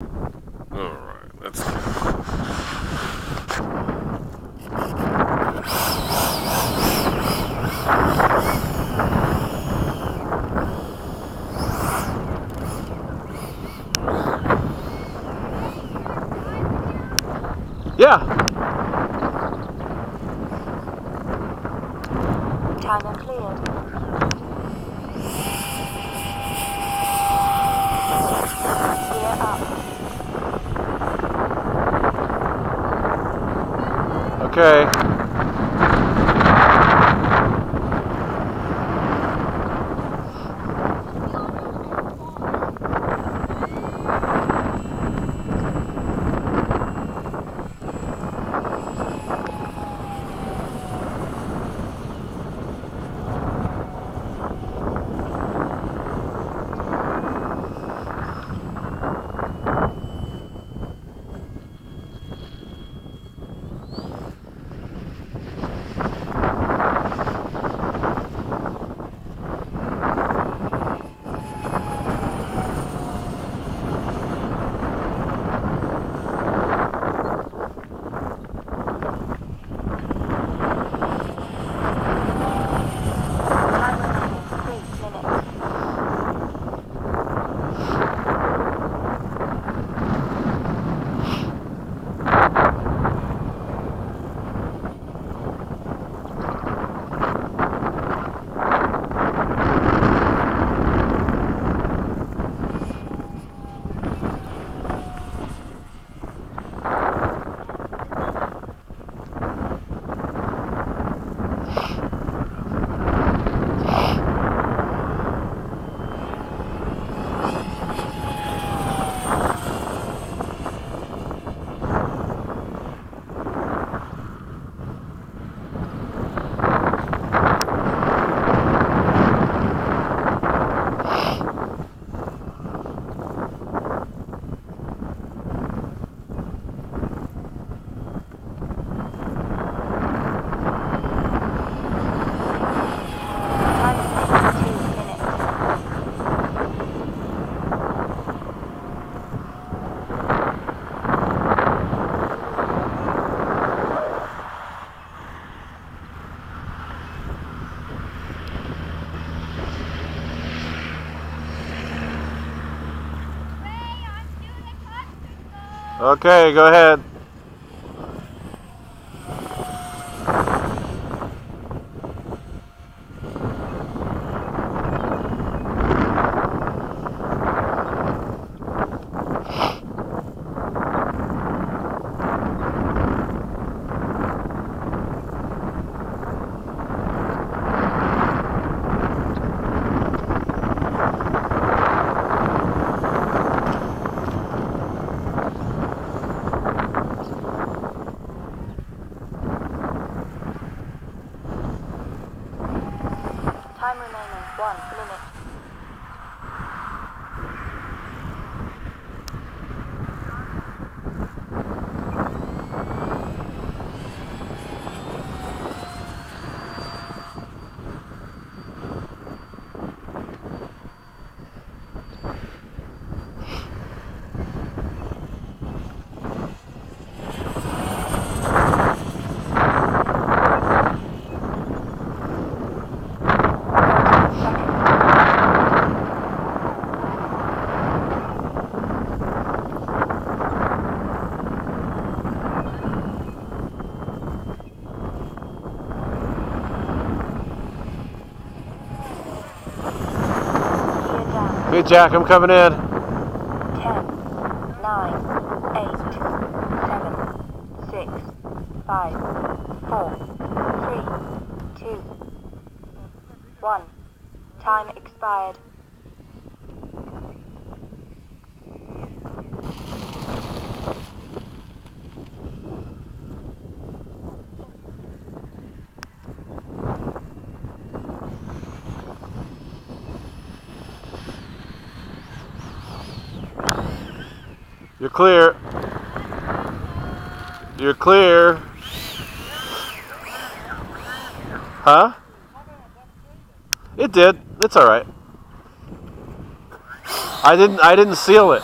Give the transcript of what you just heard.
Alright, let's go. Yeah. Timer cleared. Gear up. Okay. Time remaining 3 minutes. Time remaining 2 minutes. Okay, go ahead. Time remaining 1 minute. Gear down. Hey, Jack, I'm coming in. 10, 9, 8, 7, 6, 5, 4, 3, 2, 1. Time expired. You're clear. You're clear. Huh? It did. It's all right. I didn't seal it.